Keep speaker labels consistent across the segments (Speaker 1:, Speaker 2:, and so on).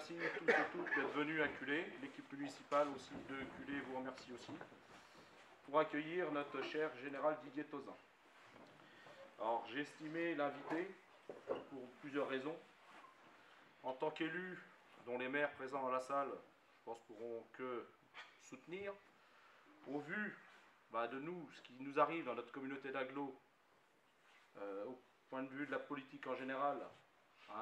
Speaker 1: remercie tous et toutes d'être venus à Culé. L'équipe municipale aussi de Culé vous remercie aussi pour accueillir notre cher général Didier Tauzin. Alors, j'ai estimé l'inviter pour plusieurs raisons. En tant qu'élu, dont les maires présents dans la salle, je pense, pourront que soutenir, au vu de nous, ce qui nous arrive dans notre communauté d'agglo, au point de vue de la politique en général,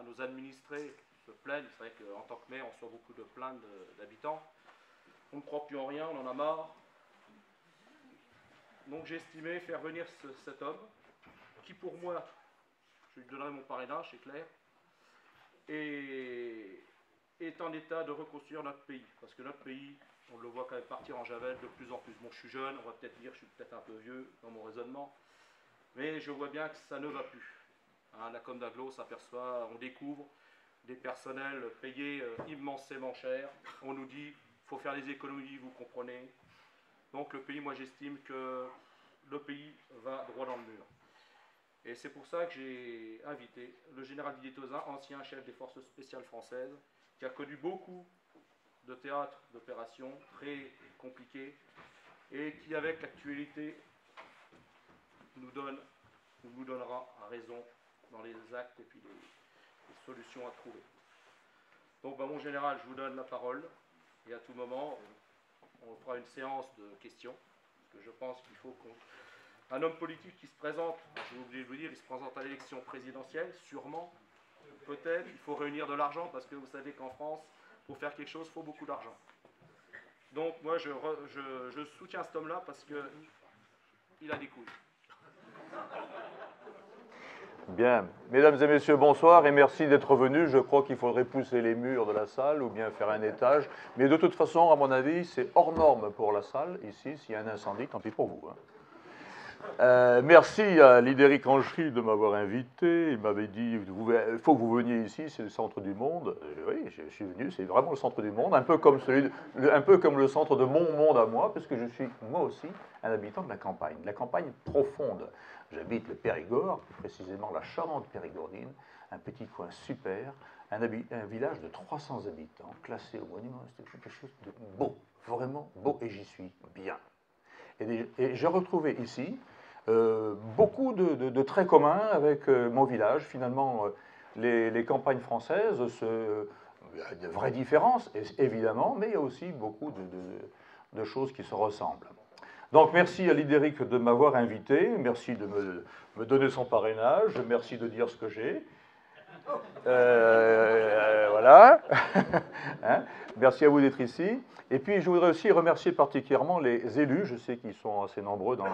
Speaker 1: nos administrés se plaignent. C'est vrai qu'en tant que maire, on reçoit beaucoup de plaintes d'habitants. On ne croit plus en rien, on en a marre. Donc j'ai estimé faire venir cet homme, qui pour moi, je lui donnerai mon parrainage, c'est clair, et est en état de reconstruire notre pays. Parce que notre pays, on le voit quand même partir en javel de plus en plus. Bon, je suis jeune, on va peut-être dire, je suis peut-être un peu vieux dans mon raisonnement, mais je vois bien que ça ne va plus. La com d'agglo s'aperçoit, on découvre des personnels payés immensément cher. On nous dit, il faut faire des économies, vous comprenez. Donc le pays, moi j'estime que le pays va droit dans le mur. Et c'est pour ça que j'ai invité le général Didier Tauzin, ancien chef des forces spéciales françaises, qui a connu beaucoup de théâtres d'opérations très compliqués et qui, avec l'actualité, nous donnera raison dans les actes et puis les solutions à trouver. Donc, mon général, je vous donne la parole et à tout moment, on fera une séance de questions, parce que je pense qu'il faut qu'un homme politique qui se présente, j'ai oublié de vous dire, il se présente à l'élection présidentielle, sûrement, peut-être, il faut réunir de l'argent, parce que vous savez qu'en France, pour faire quelque chose, il faut beaucoup d'argent. Donc moi, je soutiens cet homme-là parce qu'il a des couilles.
Speaker 2: Bien. Mesdames et messieurs, bonsoir et merci d'être venus. Je crois qu'il faudrait pousser les murs de la salle ou bien faire un étage. Mais de toute façon, à mon avis, c'est hors norme pour la salle. Ici, s'il y a un incendie, tant pis pour vous. Merci à Lidéric Angery de m'avoir invité. Il m'avait dit, il faut que vous veniez ici, c'est le centre du monde. Oui, je suis venu, c'est vraiment le centre du monde, un peu comme le centre de mon monde à moi, parce que je suis moi aussi un habitant de la campagne profonde. J'habite le Périgord, plus précisément la Charente-Périgourdine, un petit coin super, un village de 300 habitants, classé au monument, c'est quelque chose de beau, vraiment beau, et j'y suis bien. Et j'ai retrouvé ici beaucoup de traits communs avec mon village. Finalement, les campagnes françaises, il y a de vraies différences, évidemment, mais il y a aussi beaucoup de choses qui se ressemblent. Donc, merci à Lidéric de m'avoir invité, merci de me donner son parrainage, merci de dire ce que j'ai. Voilà. Hein, merci à vous d'être ici. Et puis, je voudrais aussi remercier particulièrement les élus, je sais qu'ils sont assez nombreux dans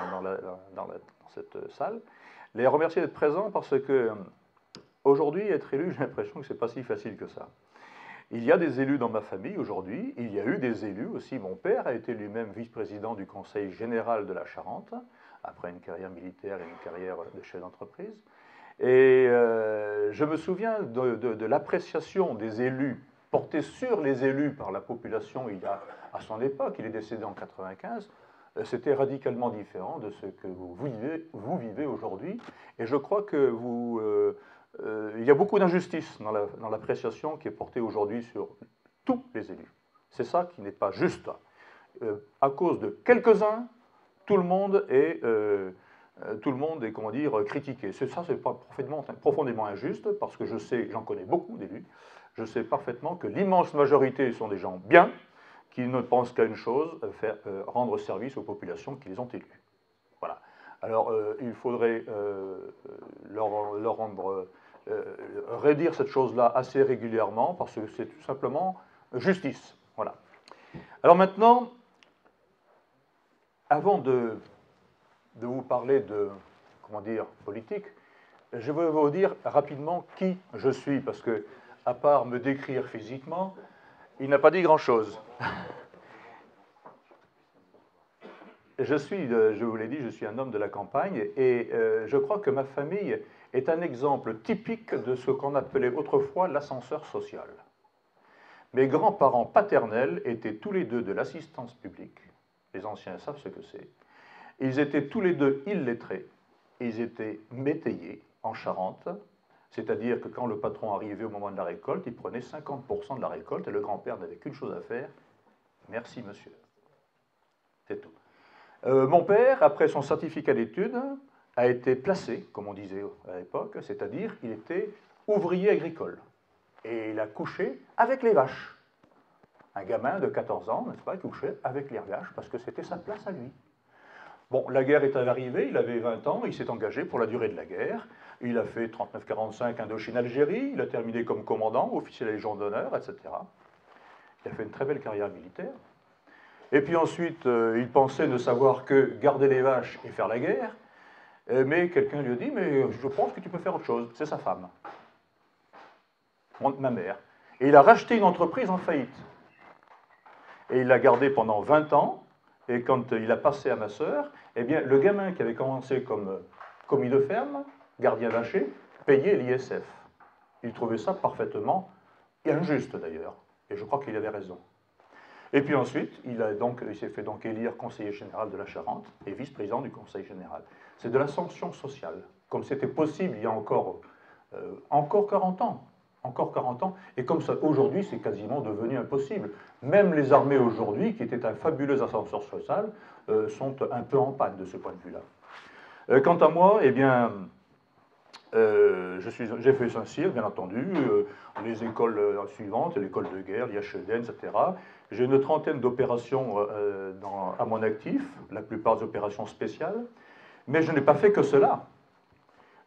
Speaker 2: cette salle, les remercier d'être présents parce que aujourd'hui, être élu, j'ai l'impression que ce n'est pas si facile que ça. Il y a des élus dans ma famille aujourd'hui, il y a eu des élus aussi. Mon père a été lui-même vice-président du Conseil général de la Charente, après une carrière militaire et une carrière de chef d'entreprise. Et je me souviens de l'appréciation des élus, portée sur les élus par la population à son époque, il est décédé en 1995, c'était radicalement différent de ce que vous vivez aujourd'hui. Et je crois que il y a beaucoup d'injustice dans l'appréciation qui est portée aujourd'hui sur tous les élus. C'est ça qui n'est pas juste. À cause de quelques-uns, tout le monde est comment dire, critiqué. Ça, c'est profondément injuste, parce que je sais, j'en connais beaucoup d'élus, je sais parfaitement que l'immense majorité sont des gens bien, qui ne pensent qu'à une chose, rendre service aux populations qui les ont élus. Voilà. Alors, il faudrait leur rendre, redire cette chose-là assez régulièrement, parce que c'est tout simplement justice. Voilà. Alors maintenant, avant de vous parler de, comment dire, politique, je vais vous dire rapidement qui je suis, parce que, à part me décrire physiquement, il n'a pas dit grand-chose. Je vous l'ai dit, je suis un homme de la campagne, et je crois que ma famille est un exemple typique de ce qu'on appelait autrefois l'ascenseur social. Mes grands-parents paternels étaient tous les deux de l'assistance publique. Les anciens savent ce que c'est. Ils étaient tous les deux illettrés. Ils étaient métayers en Charente. C'est-à-dire que quand le patron arrivait au moment de la récolte, il prenait 50% de la récolte et le grand-père n'avait qu'une chose à faire. Merci, monsieur. C'est tout. Mon père, après son certificat d'études, a été placé, comme on disait à l'époque, c'est-à-dire qu'il était ouvrier agricole. Et il a couché avec les vaches. Un gamin de 14 ans, n'est-ce pas, couchait avec les vaches parce que c'était sa place à lui. Bon, la guerre est arrivée, il avait 20 ans, il s'est engagé pour la durée de la guerre. Il a fait 39-45 Indochine-Algérie, il a terminé comme commandant, officier de la Légion d'honneur, etc. Il a fait une très belle carrière militaire. Et puis ensuite, il pensait ne savoir que garder les vaches et faire la guerre. Mais quelqu'un lui a dit, mais je pense que tu peux faire autre chose. C'est sa femme, ma mère. Et il a racheté une entreprise en faillite. Et il l'a gardée pendant 20 ans. Et quand il a passé à ma sœur, eh bien, le gamin qui avait commencé comme commis de ferme, gardien vacher, payait l'ISF. Il trouvait ça parfaitement injuste d'ailleurs. Et je crois qu'il avait raison. Et puis ensuite, il s'est fait donc élire conseiller général de la Charente et vice-président du conseil général. C'est de la sanction sociale, comme c'était possible il y a encore 40 ans. Encore 40 ans, et comme ça, aujourd'hui, c'est quasiment devenu impossible. Même les armées aujourd'hui, qui étaient un fabuleux ascenseur social, sont un peu en panne de ce point de vue-là. Quant à moi, eh bien, j'ai fait Saint-Cyr, bien entendu, les écoles suivantes, l'école de guerre, l'IHEDN, etc. J'ai une trentaine d'opérations à mon actif, la plupart des opérations spéciales, mais je n'ai pas fait que cela.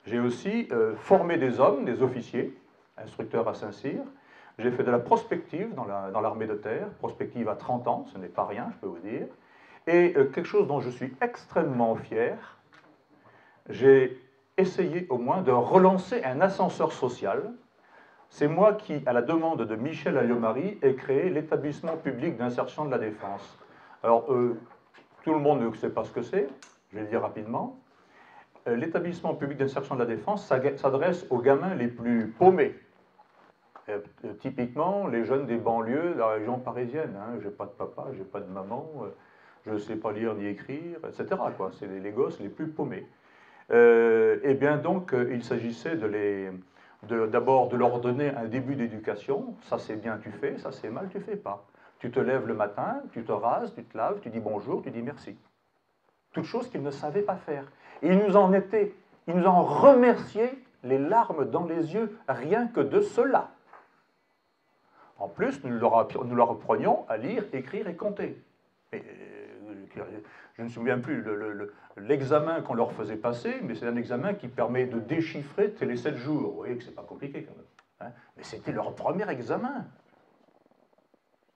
Speaker 2: J'ai aussi formé des hommes, des officiers, instructeurs à Saint-Cyr. J'ai fait de la prospective dans l'armée de terre, prospective à 30 ans, ce n'est pas rien, je peux vous dire. Et quelque chose dont je suis extrêmement fier, j'ai essayé au moins de relancer un ascenseur social. C'est moi qui, à la demande de Michel Alliot-Marie, ai créé l'établissement public d'insertion de la défense. Alors, tout le monde ne sait pas ce que c'est, je vais le dire rapidement. L'établissement public d'insertion de la défense s'adresse aux gamins les plus paumés. Typiquement, les jeunes des banlieues de la région parisienne. Hein. J'ai pas de papa, j'ai pas de maman, je ne sais pas lire ni écrire, etc. C'est les gosses les plus paumés. Et bien donc, il s'agissait d'abord de leur donner un début d'éducation. Ça c'est bien, tu fais, ça c'est mal, tu fais pas. Tu te lèves le matin, tu te rases, tu te laves, tu dis bonjour, tu dis merci. Toutes choses qu'ils ne savaient pas faire. Et ils nous en remerciaient les larmes dans les yeux, rien que de cela. En plus, nous leur apprenions à lire, écrire et compter. Je ne me souviens plus l'examen qu'on leur faisait passer, mais c'est un examen qui permet de déchiffrer les 7 jours. Vous voyez que c'est pas compliqué quand même. Hein, mais c'était leur premier examen.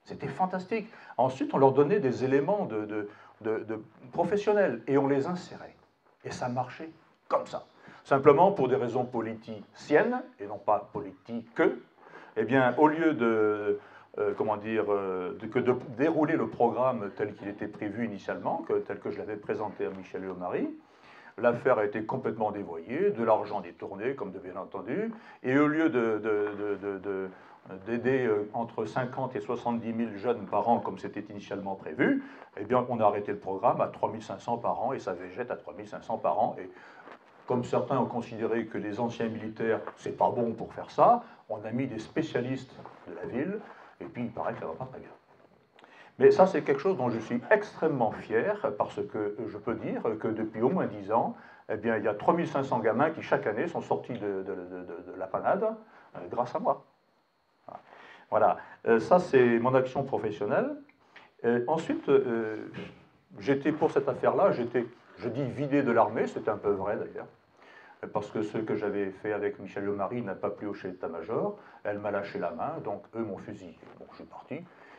Speaker 2: C'était fantastique. Ensuite, on leur donnait des éléments de professionnels et on les insérait. Et ça marchait comme ça. Simplement pour des raisons politiciennes et non pas politiques, eh bien, au lieu de dérouler le programme tel qu'il était prévu initialement, tel que je l'avais présenté à Michel Alliot-Marie, l'affaire a été complètement dévoyée, de l'argent détourné, comme de bien entendu, et au lieu d'aider entre 50 et 70 000 jeunes par an, comme c'était initialement prévu, eh bien, on a arrêté le programme à 3 500 par an, et ça végète à 3 500 par an, et comme certains ont considéré que les anciens militaires, c'est pas bon pour faire ça, on a mis des spécialistes de la ville, et puis il paraît que ça va pas très bien. Mais ça, c'est quelque chose dont je suis extrêmement fier, parce que je peux dire que depuis au moins 10 ans, eh bien, il y a 3 500 gamins qui, chaque année, sont sortis de la panade grâce à moi. Voilà, ça, c'est mon action professionnelle. Ensuite, j'étais, pour cette affaire-là, je dis vidé de l'armée, c'était un peu vrai d'ailleurs, parce que ce que j'avais fait avec Michel Alliot-Marie n'a pas plu au chef d'état-major, elle m'a lâché la main, donc eux m'ont fusillé. Bon, je suis parti,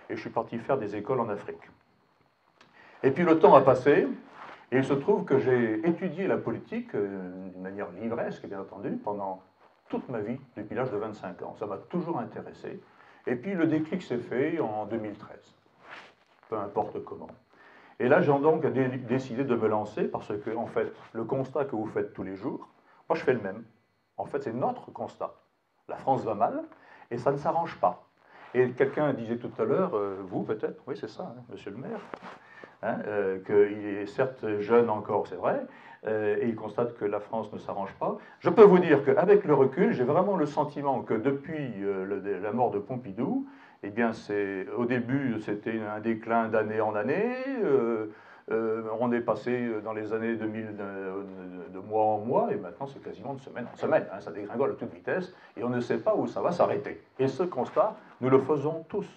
Speaker 2: et je suis parti faire des écoles en Afrique. Et puis le temps a passé, et il se trouve que j'ai étudié la politique d'une manière livresque, bien entendu, pendant toute ma vie, depuis l'âge de 25 ans. Ça m'a toujours intéressé. Et puis le déclic s'est fait en 2013, peu importe comment. Et là, j'ai donc décidé de me lancer parce que, en fait, le constat que vous faites tous les jours, moi je fais le même. En fait, c'est notre constat. La France va mal et ça ne s'arrange pas. Et quelqu'un disait tout à l'heure, vous peut-être, oui c'est ça, hein, monsieur le maire, hein, qu'il est certes jeune encore, c'est vrai, et il constate que la France ne s'arrange pas. Je peux vous dire qu'avec le recul, j'ai vraiment le sentiment que depuis la mort de Pompidou, eh bien, au début, c'était un déclin d'année en année. On est passé dans les années 2000 de mois en mois, et maintenant c'est quasiment de semaine en semaine. Hein, ça dégringole à toute vitesse, et on ne sait pas où ça va s'arrêter. Et ce constat, nous le faisons tous,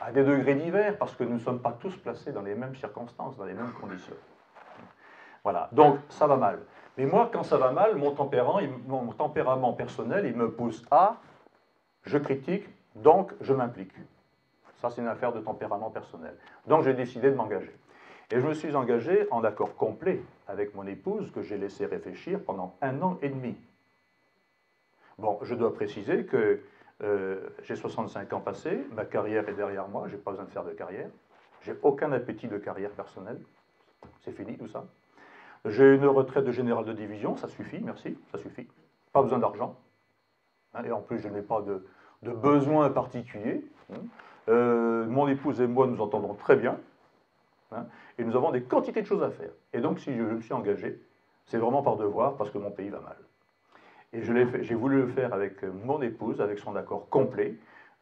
Speaker 2: à des degrés divers, parce que nous ne sommes pas tous placés dans les mêmes circonstances, dans les mêmes conditions. Voilà, donc ça va mal. Mais moi, quand ça va mal, mon tempérament personnel, il me pousse à, je critique, donc je m'implique. Ça, c'est une affaire de tempérament personnel. Donc j'ai décidé de m'engager. Et je me suis engagé en accord complet avec mon épouse, que j'ai laissé réfléchir pendant 1 an et demi. Bon, je dois préciser que j'ai 65 ans passés, ma carrière est derrière moi, je n'ai pas besoin de faire de carrière. J'ai aucun appétit de carrière personnelle. C'est fini tout ça. J'ai une retraite de général de division, ça suffit, merci, ça suffit. Pas besoin d'argent. Hein, et en plus, je n'ai pas de besoin particulier. Mon épouse et moi nous entendons très bien. Hein, et nous avons des quantités de choses à faire. Et donc, si je me suis engagé, c'est vraiment par devoir, parce que mon pays va mal. Et j'ai voulu le faire avec mon épouse, avec son accord complet,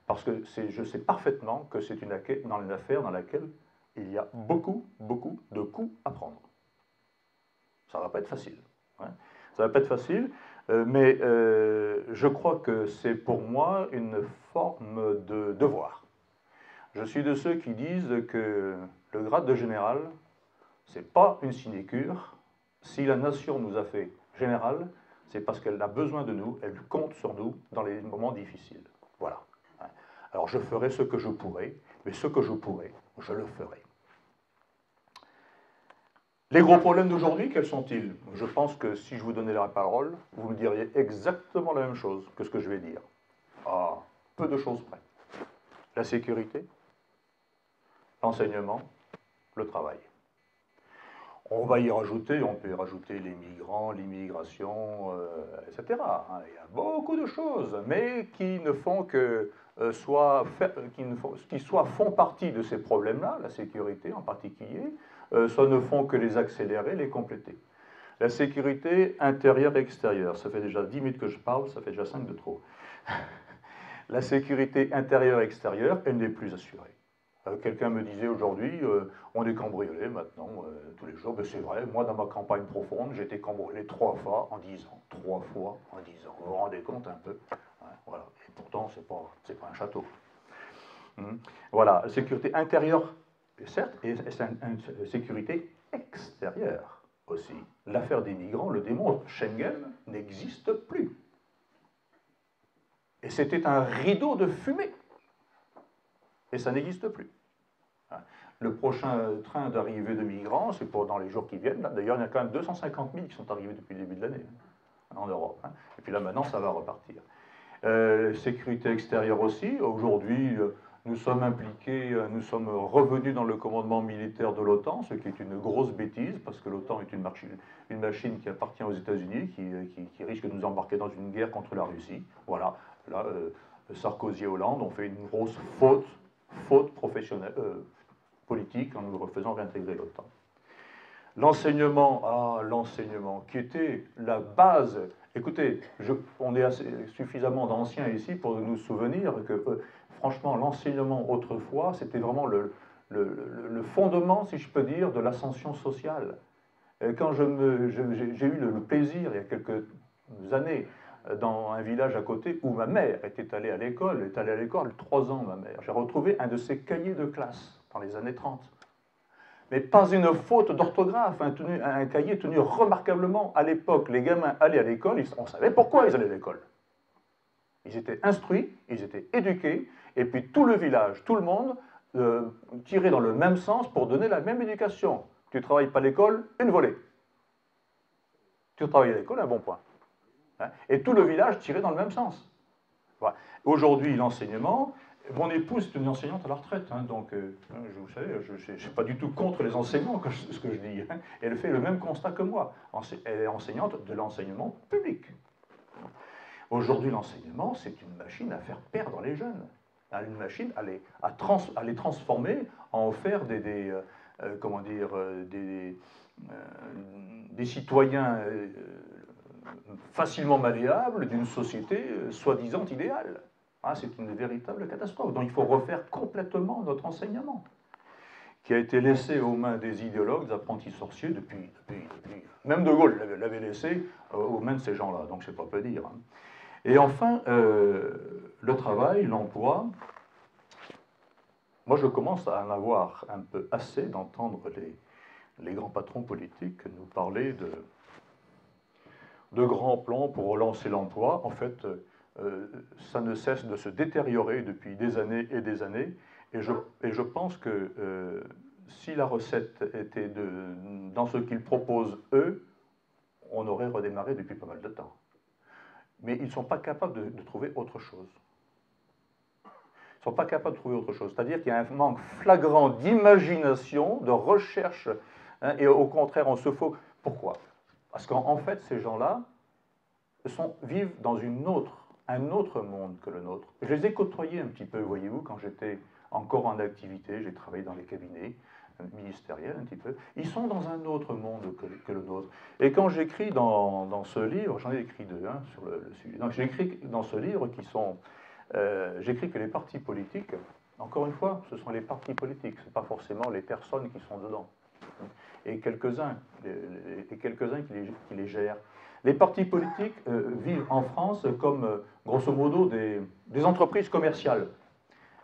Speaker 2: parce que je sais parfaitement que c'est une affaire dans laquelle il y a beaucoup, beaucoup de coups à prendre. Ça ne va pas être facile. Hein. Ça ne va pas être facile, mais je crois que c'est pour moi une forme de devoir. Je suis de ceux qui disent que le grade de général, ce n'est pas une sinécure. Si la nation nous a fait général, c'est parce qu'elle a besoin de nous, elle compte sur nous dans les moments difficiles. Voilà. Alors je ferai ce que je pourrai, mais ce que je pourrai, je le ferai. Les gros problèmes d'aujourd'hui, quels sont-ils? Je pense que si je vous donnais la parole, vous me diriez exactement la même chose que ce que je vais dire. Ah, peu de choses près. La sécurité, l'enseignement, le travail. On va y rajouter, on peut y rajouter les migrants, l'immigration, etc. Il y a beaucoup de choses, mais qui ne font que qui soit font partie de ces problèmes-là, la sécurité en particulier, soit ne font que les accélérer, les compléter. La sécurité intérieure et extérieure, ça fait déjà 10 minutes que je parle, ça fait déjà 5 de trop. La sécurité intérieure et extérieure, elle n'est plus assurée. Quelqu'un me disait aujourd'hui, on est cambriolé maintenant, tous les jours. Ben c'est vrai, moi dans ma campagne profonde, j'ai été cambriolé 3 fois en 10 ans. 3 fois en 10 ans. Vous vous rendez compte un peu? Voilà. Et pourtant, c'est pas un château. Voilà, sécurité intérieure, certes, et sécurité extérieure aussi. L'affaire des migrants le démontre. Schengen n'existe plus. Et c'était un rideau de fumée. Et ça n'existe plus. Le prochain train d'arrivée de migrants, c'est pour dans les jours qui viennent. D'ailleurs, il y a quand même 250 000 qui sont arrivés depuis le début de l'année en Europe. Et puis là, maintenant, ça va repartir. Sécurité extérieure aussi. Aujourd'hui, nous sommes impliqués, nous sommes revenus dans le commandement militaire de l'OTAN, ce qui est une grosse bêtise, parce que l'OTAN est une machine qui appartient aux États-Unis, qui risque de nous embarquer dans une guerre contre la Russie. Voilà. Là, Sarkozy et Hollande ont fait une grosse faute professionnelle, politique en nous refaisant réintégrer l'OTAN. L'enseignement, l'enseignement, qui était la base. Écoutez, on est suffisamment d'anciens ici pour nous souvenir que, franchement, l'enseignement autrefois, c'était vraiment le fondement, si je peux dire, de l'ascension sociale. Quand j'ai eu le plaisir, il y a quelques années, dans un village à côté où ma mère était allée à l'école, elle est allée à l'école 3 ans, ma mère. J'ai retrouvé un de ses cahiers de classe dans les années 30. Mais pas une faute d'orthographe, un cahier tenu remarquablement à l'époque. Les gamins allaient à l'école, on savait pourquoi ils allaient à l'école. Ils étaient instruits, ils étaient éduqués, et puis tout le village, tout le monde tirait dans le même sens pour donner la même éducation. Tu ne travailles pas à l'école, une volée. Tu travailles à l'école, un bon point. Et tout le village tirait dans le même sens. Voilà. Aujourd'hui, l'enseignement, mon épouse est une enseignante à la retraite, donc vous savez, je ne suis pas du tout contre les enseignants, ce que je dis. Elle fait le même constat que moi. Elle est enseignante de l'enseignement public. Aujourd'hui, l'enseignement, c'est une machine à faire perdre les jeunes. Une machine à les transformer, à en faire comment dire, des citoyens facilement malléables d'une société soi-disant idéale. Ah, c'est une véritable catastrophe. Donc il faut refaire complètement notre enseignement, qui a été laissé aux mains des idéologues, des apprentis sorciers depuis. Même De Gaulle l'avait laissé aux mains de ces gens-là, donc je ne sais pas peu dire. Hein. Et enfin, le travail, l'emploi. Moi, je commence à en avoir un peu assez d'entendre les grands patrons politiques nous parler de grands plans pour relancer l'emploi. En fait, ça ne cesse de se détériorer depuis des années et des années. Et je pense que si la recette était dans ce qu'ils proposent, eux, on aurait redémarré depuis pas mal de temps. Mais ils ne sont pas capables de trouver autre chose. Ils ne sont pas capables de trouver autre chose. C'est-à-dire qu'il y a un manque flagrant d'imagination, de recherche, hein, et au contraire, on se faut... Pourquoi? Parce qu'en fait, ces gens-là vivent dans un autre monde que le nôtre. Je les ai côtoyés un petit peu, voyez-vous, quand j'étais encore en activité, j'ai travaillé dans les cabinets ministériels un petit peu. Ils sont dans un autre monde que le nôtre. Et quand j'écris dans ce livre, j'en ai écrit deux hein, sur le sujet, donc j'écris dans ce livre j'écris que les partis politiques, encore une fois, ce sont les partis politiques, ce n'est pas forcément les personnes qui sont dedans. Et quelques-uns qui les gèrent. Les partis politiques vivent en France comme, grosso modo, des entreprises commerciales.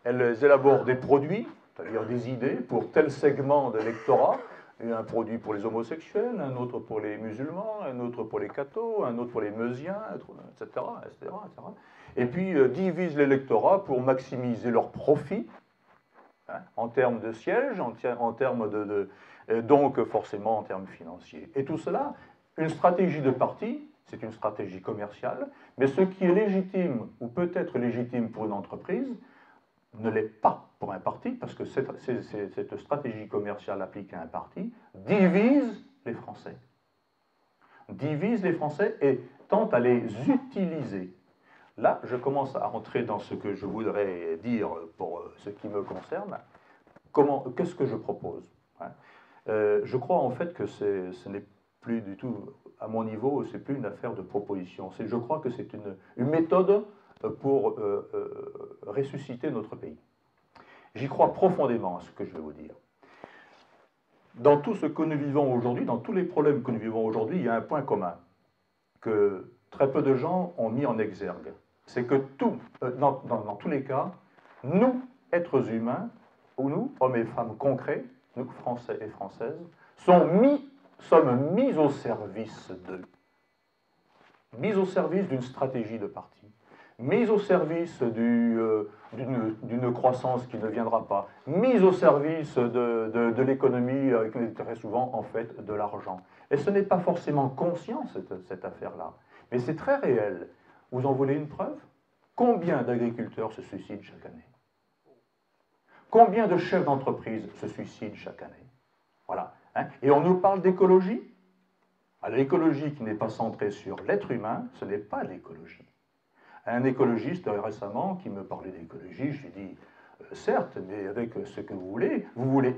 Speaker 2: Elles élaborent des produits, c'est-à-dire des idées pour tel segment de l'électorat, un produit pour les homosexuels, un autre pour les musulmans, un autre pour les cathos, un autre pour les meusiens, etc. Et puis divisent l'électorat pour maximiser leurs profits, hein, en termes de sièges, en termes donc forcément en termes financiers. Et tout cela, une stratégie de parti, c'est une stratégie commerciale, mais ce qui est légitime ou peut être légitime pour une entreprise ne l'est pas pour un parti, parce que cette stratégie commerciale appliquée à un parti divise les Français. Divise les Français et tente à les utiliser. Là, je commence à rentrer dans ce que je voudrais dire pour ce qui me concerne. Qu'est-ce que je propose, hein? Je crois en fait que ce n'est plus du tout, à mon niveau, ce n'est plus une affaire de proposition. Je crois que c'est une méthode pour ressusciter notre pays. J'y crois profondément à ce que je vais vous dire. Dans tout ce que nous vivons aujourd'hui, dans tous les problèmes que nous vivons aujourd'hui, il y a un point commun que très peu de gens ont mis en exergue. C'est que dans tous les cas, nous, êtres humains, ou nous, hommes et femmes concrets, nous, Français et Françaises, sommes mis au service d'eux. Mis au service d'une stratégie de parti. Mis au service d'une croissance qui ne viendra pas. Mis au service de l'économie, qui est très souvent, en fait, de l'argent. Et ce n'est pas forcément conscient, cette affaire-là. Mais c'est très réel. Vous en voulez une preuve? Combien d'agriculteurs se suicident chaque année? Combien de chefs d'entreprise se suicident chaque année? Voilà. Hein? Et on nous parle d'écologie. L'écologie qui n'est pas centrée sur l'être humain, ce n'est pas l'écologie. Un écologiste récemment qui me parlait d'écologie, je lui ai dit, certes, mais avec ce que vous voulez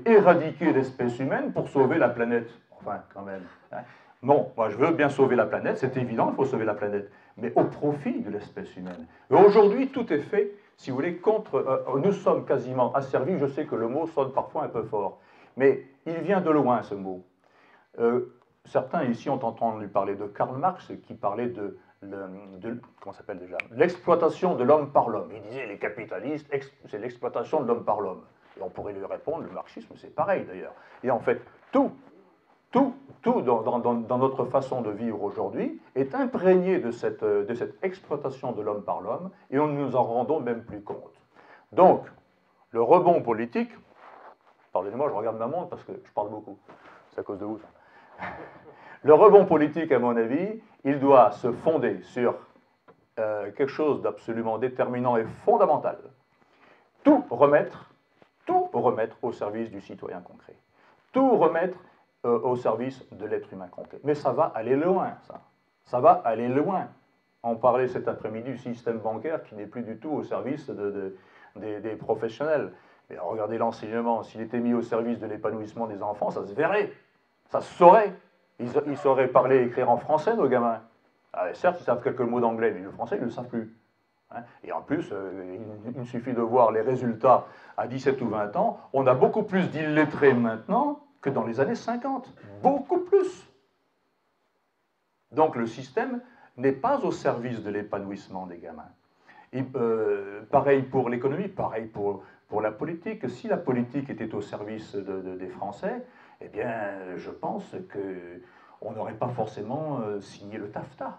Speaker 2: éradiquer l'espèce humaine pour sauver la planète. Enfin, quand même. Hein? Non, moi je veux bien sauver la planète, c'est évident, il faut sauver la planète, mais au profit de l'espèce humaine. Aujourd'hui, tout est fait, si vous voulez, contre... nous sommes quasiment asservis, je sais que le mot sonne parfois un peu fort, mais il vient de loin, ce mot. Certains ici ont entendu parler de Karl Marx, qui parlait comment ça s'appelle déjà, l'exploitation de l'homme par l'homme. Il disait, les capitalistes, c'est l'exploitation de l'homme par l'homme. Et on pourrait lui répondre, le marxisme, c'est pareil d'ailleurs. Et en fait, tout dans notre façon de vivre aujourd'hui est imprégné de cette exploitation de l'homme par l'homme, et on ne nous en rendons même plus compte. Donc, le rebond politique, pardonnez-moi, je regarde ma montre parce que je parle beaucoup, c'est à cause de vous. Le rebond politique, à mon avis, il doit se fonder sur quelque chose d'absolument déterminant et fondamental. Tout remettre au service du citoyen concret. Tout remettre au service de l'être humain concret. Mais ça va aller loin, ça. Ça va aller loin. On parlait cet après-midi du système bancaire qui n'est plus du tout au service des professionnels. Mais regardez l'enseignement, s'il était mis au service de l'épanouissement des enfants, ça se verrait, ça se saurait. Ils sauraient parler et écrire en français, nos gamins. Ah, certes, ils savent quelques mots d'anglais, mais le français, ils ne le savent plus. Hein. Et en plus, il suffit de voir les résultats à 17 ou 20 ans. On a beaucoup plus d'illettrés maintenant que dans les années 50. Beaucoup plus. Donc le système n'est pas au service de l'épanouissement des gamins. Et, pareil pour l'économie, pareil pour la politique. Si la politique était au service des Français, eh bien, je pense qu'on n'aurait pas forcément signé le TAFTA.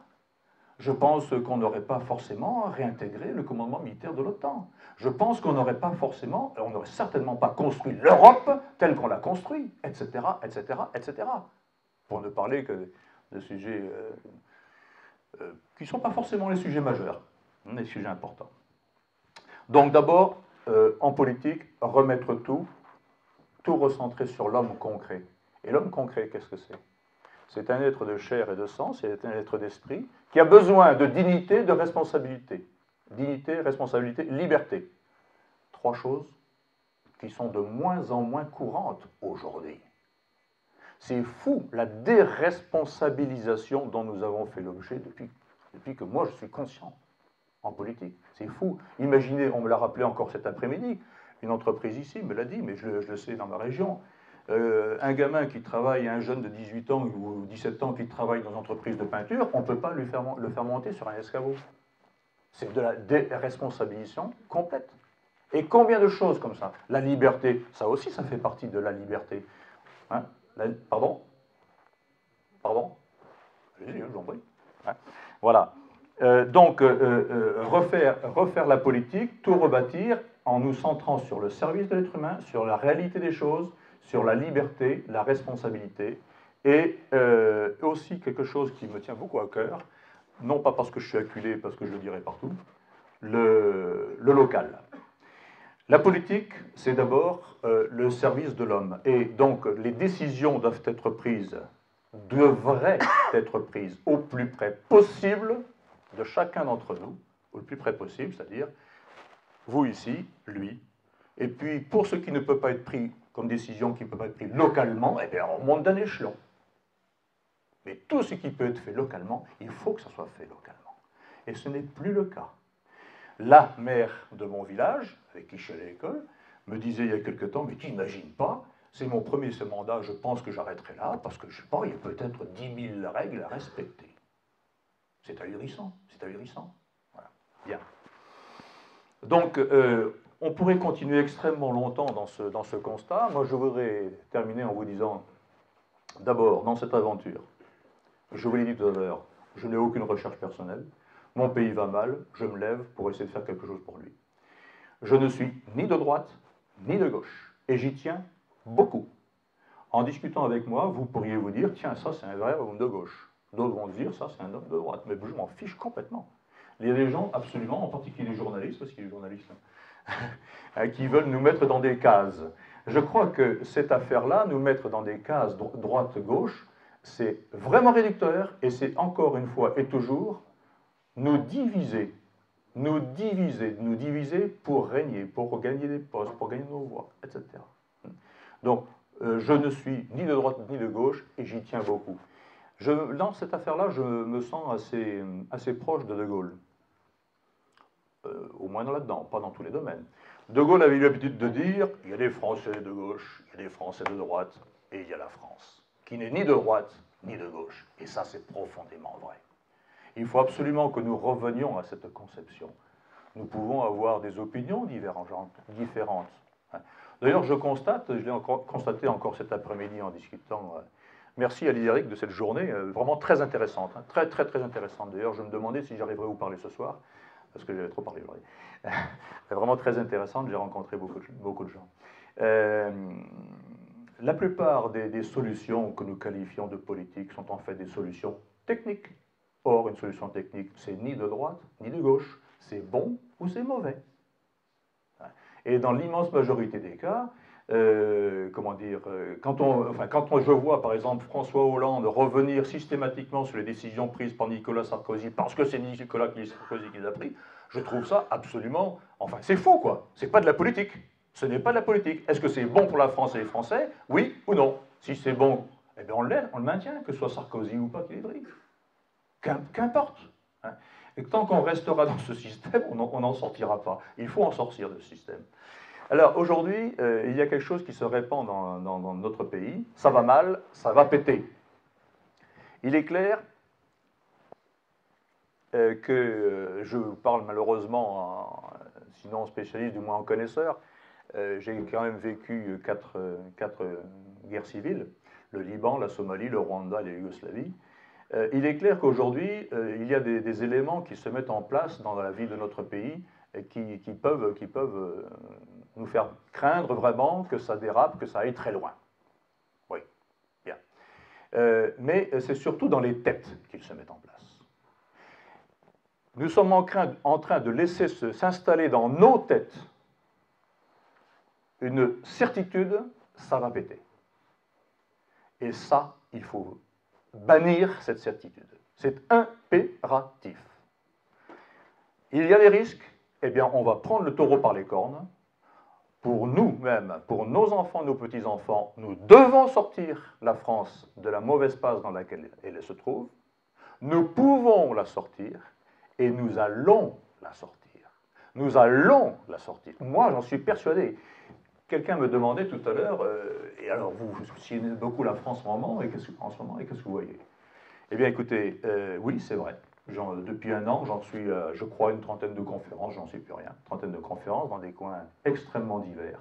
Speaker 2: Je pense qu'on n'aurait pas forcément réintégré le commandement militaire de l'OTAN. Je pense qu'on n'aurait pas forcément, on n'aurait certainement pas construit l'Europe telle qu'on l'a construite, etc., etc., etc. Pour ne parler que de sujets qui ne sont pas forcément les sujets majeurs, les sujets importants. Donc d'abord, en politique, remettre tout recentrer sur l'homme concret. Et l'homme concret, qu'est-ce que c'est? C'est un être de chair et de sang, c'est un être d'esprit, qui a besoin de dignité, de responsabilité. Dignité, responsabilité, liberté. Trois choses qui sont de moins en moins courantes aujourd'hui. C'est fou la déresponsabilisation dont nous avons fait l'objet depuis que moi je suis conscient en politique. C'est fou. Imaginez, on me l'a rappelé encore cet après-midi, une entreprise ici me l'a dit, mais je le sais dans ma région, un gamin qui travaille, un jeune de 18 ans ou 17 ans qui travaille dans une entreprise de peinture, on ne peut pas le faire monter sur un escabeau. C'est de la déresponsabilisation complète. Et combien de choses comme ça? La liberté, ça aussi, ça fait partie de la liberté. Hein? Pardon? Pardon? Allez-y, je vous en prie. Hein? Voilà. Donc, refaire la politique, tout rebâtir en nous centrant sur le service de l'être humain, sur la réalité des choses, sur la liberté, la responsabilité, et aussi quelque chose qui me tient beaucoup à cœur, non pas parce que je suis acculé, parce que je le dirai partout, le local. La politique, c'est d'abord le service de l'homme. Et donc, les décisions doivent être prises, devraient être prises au plus près possible de chacun d'entre nous, au plus près possible, c'est-à-dire vous ici, lui. Et puis, pour ce qui ne peut pas être pris comme décision, qui ne peut pas être pris localement, eh bien, on monte d'un échelon. Mais tout ce qui peut être fait localement, il faut que ça soit fait localement. Et ce n'est plus le cas. La mère de mon village, avec qui je suis allé à l'école, me disait il y a quelque temps, mais tu n'imagines pas, c'est mon premier mandat, je pense que j'arrêterai là, parce que je ne sais pas, il y a peut-être 10 000 règles à respecter. C'est ahurissant, c'est ahurissant. Voilà, bien. Donc, on pourrait continuer extrêmement longtemps dans ce constat. Moi, je voudrais terminer en vous disant, d'abord, dans cette aventure, je vous l'ai dit tout à l'heure, je n'ai aucune recherche personnelle. Mon pays va mal, je me lève pour essayer de faire quelque chose pour lui. Je ne suis ni de droite, ni de gauche. Et j'y tiens beaucoup. En discutant avec moi, vous pourriez vous dire, tiens, ça c'est un vrai homme de gauche. D'autres vont dire, ça c'est un homme de droite. Mais je m'en fiche complètement. Il y a des gens, absolument, en particulier les journalistes, parce qu'il y a des journalistes qui veulent nous mettre dans des cases. Je crois que cette affaire-là, nous mettre dans des cases droite-gauche, c'est vraiment réducteur et c'est encore une fois et toujours nous diviser pour régner, pour gagner des postes, pour gagner nos voix, etc. Donc, je ne suis ni de droite ni de gauche et j'y tiens beaucoup. Dans cette affaire-là, je me sens assez proche de Gaulle. Au moins là-dedans, pas dans tous les domaines. De Gaulle avait eu l'habitude de dire, il y a des Français de gauche, il y a des Français de droite, et il y a la France, qui n'est ni de droite ni de gauche. Et ça, c'est profondément vrai. Il faut absolument que nous revenions à cette conception. Nous pouvons avoir des opinions différentes. D'ailleurs, je constate, je l'ai constaté encore cet après-midi en discutant. Merci à Lydéric de cette journée, vraiment très intéressante. Très, très, très intéressante. D'ailleurs, je me demandais si j'arriverais à vous parler ce soir, parce que j'avais trop parlé aujourd'hui. Vraiment très intéressante, j'ai rencontré beaucoup de gens. La plupart des solutions que nous qualifions de politiques sont en fait des solutions techniques. Or, une solution technique, c'est ni de droite, ni de gauche. C'est bon ou c'est mauvais. Et dans l'immense majorité des cas, quand je vois par exemple François Hollande revenir systématiquement sur les décisions prises par Nicolas Sarkozy, parce que c'est Nicolas Sarkozy qui les a pris, je trouve ça absolument... Enfin, c'est faux, quoi. C'est pas de la politique. Ce n'est pas de la politique. Est-ce que c'est bon pour la France et les Français? Oui ou non? Si c'est bon, eh bien on le maintient, que ce soit Sarkozy ou pas qui les dirige. Qu'importe. Hein. Et tant qu'on restera dans ce système, on n'en sortira pas. Il faut en sortir de ce système. Alors aujourd'hui, il y a quelque chose qui se répand dans notre pays. Ça va mal, ça va péter. Il est clair que je parle malheureusement, sinon spécialiste, du moins en connaisseur. J'ai quand même vécu quatre guerres civiles, le Liban, la Somalie, le Rwanda et la Yougoslavie. Il est clair qu'aujourd'hui, il y a des éléments qui se mettent en place dans la vie de notre pays et qui peuvent nous faire craindre vraiment que ça dérape, que ça aille très loin. Oui, bien. Mais c'est surtout dans les têtes qu'ils se mettent en place. Nous sommes en train de laisser s'installer dans nos têtes une certitude, ça va péter. Et ça, il faut bannir cette certitude. C'est impératif. Il y a des risques, eh bien, on va prendre le taureau par les cornes. Pour nous-mêmes, pour nos enfants, nos petits-enfants, nous devons sortir la France de la mauvaise passe dans laquelle elle se trouve. Nous pouvons la sortir et nous allons la sortir. Nous allons la sortir. Moi, j'en suis persuadé. Quelqu'un me demandait tout à l'heure, et alors vous soutenez beaucoup la France en ce moment, et qu'est-ce que vous voyez? Eh bien, écoutez, oui, c'est vrai. Depuis un an, j'en suis, je crois, une trentaine de conférences, j'en sais plus rien. Une trentaine de conférences dans des coins extrêmement divers.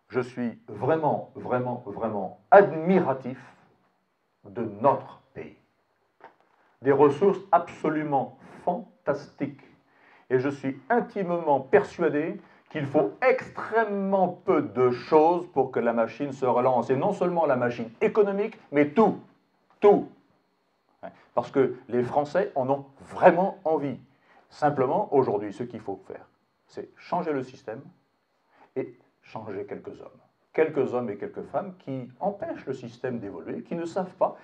Speaker 2: Je suis vraiment, vraiment, vraiment admiratif de notre pays. Des ressources absolument fantastiques. Et je suis intimement persuadé qu'il faut extrêmement peu de choses pour que la machine se relance. Et non seulement la machine économique, mais tout. Tout. Parce que les Français en ont vraiment envie. Simplement, aujourd'hui, ce qu'il faut faire, c'est changer le système et changer quelques hommes. Quelques hommes et quelques femmes qui empêchent le système d'évoluer, qui ne savent pas.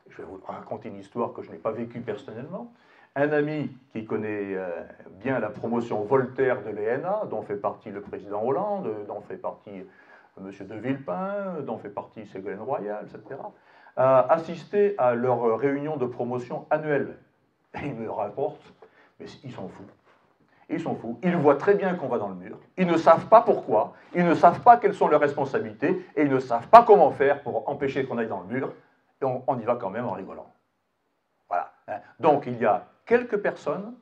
Speaker 2: Je vais vous raconter une histoire que je n'ai pas vécue personnellement. Un ami qui connaît bien la promotion Voltaire de l'ENA, dont fait partie le président Hollande, dont fait partie M. de Villepin, dont fait partie Ségolène Royal, etc., a assisté à leur réunion de promotion annuelle. Et il me rapporte, mais ils sont fous. Ils sont fous. Ils voient très bien qu'on va dans le mur. Ils ne savent pas pourquoi. Ils ne savent pas quelles sont leurs responsabilités. Et ils ne savent pas comment faire pour empêcher qu'on aille dans le mur. Et on y va quand même en rigolant. Voilà. Donc il y a quelques personnes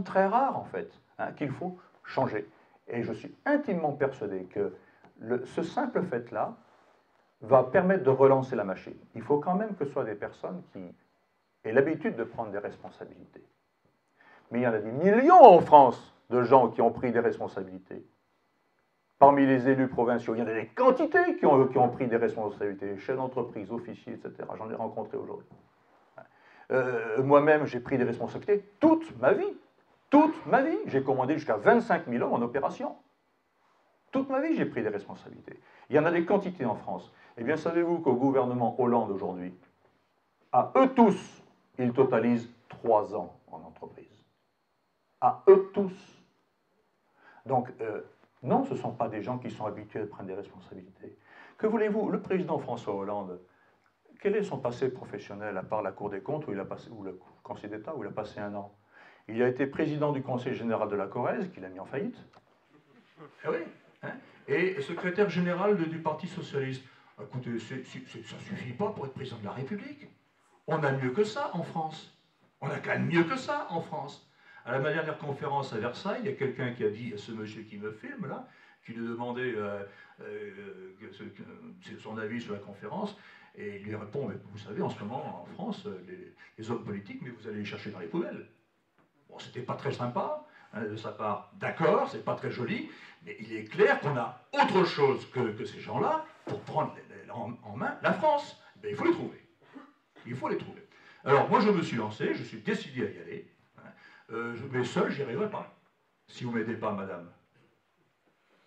Speaker 2: très rares en fait, qu'il faut changer. Et je suis intimement persuadé que ce simple fait-là va permettre de relancer la machine. Il faut quand même que ce soit des personnes qui aient l'habitude de prendre des responsabilités. Mais il y en a des millions en France de gens qui ont pris des responsabilités. Parmi les élus provinciaux, il y en a des quantités qui ont pris des responsabilités, chefs d'entreprise, officiers, etc. J'en ai rencontré aujourd'hui. Moi-même, j'ai pris des responsabilités toute ma vie. Toute ma vie. J'ai commandé jusqu'à 25 000 hommes en opération. Toute ma vie, j'ai pris des responsabilités. Il y en a des quantités en France. Eh bien, savez-vous qu'au gouvernement Hollande aujourd'hui, à eux tous, ils totalisent 3 ans en entreprise. À eux tous. Donc, non, ce ne sont pas des gens qui sont habitués à prendre des responsabilités. Que voulez-vous? Le président François Hollande, quel est son passé professionnel, à part la Cour des comptes, ou le Conseil d'État, où il a passé un an? Il a été président du Conseil général de la Corrèze, qu'il a mis en faillite. Eh oui, hein, et secrétaire général du Parti socialiste. Écoutez, ça ne suffit pas pour être président de la République. On a mieux que ça en France. On a quand même mieux que ça en France. À ma dernière conférence à Versailles, il y a quelqu'un qui a dit à ce monsieur qui me filme, là, qui lui demandait son avis sur la conférence, et il lui répond, mais vous savez, en ce moment, en France, les hommes politiques, mais vous allez les chercher dans les poubelles. Bon, c'était pas très sympa, de sa part, d'accord, c'est pas très joli, mais il est clair qu'on a autre chose que ces gens-là pour prendre en main la France. Ben, il faut les trouver. Il faut les trouver. Alors, moi, je me suis lancé, je suis décidé à y aller, mais seul, j'y arriverai pas. Si vous ne m'aidez pas, madame.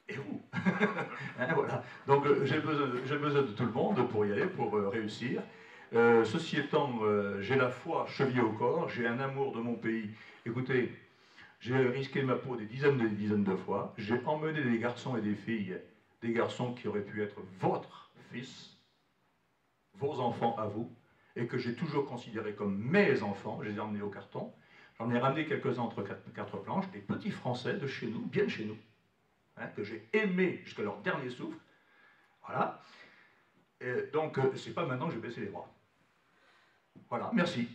Speaker 2: Et vous voilà. Donc, j'ai besoin de tout le monde pour y aller, pour réussir. Ceci étant, j'ai la foi chevillée au corps, j'ai un amour de mon pays. Écoutez, J'ai risqué ma peau des dizaines de fois. J'ai emmené des garçons et des filles, des garçons qui auraient pu être votre fils, vos enfants à vous, et que j'ai toujours considérés comme mes enfants. Je les ai emmenés au carton. J'en ai ramené quelques-uns entre quatre planches, des petits Français de chez nous, bien de chez nous, hein, que j'ai aimés jusqu'à leur dernier souffle. Voilà. Et donc, c'est pas maintenant que je vais baisser les bras. Voilà, merci.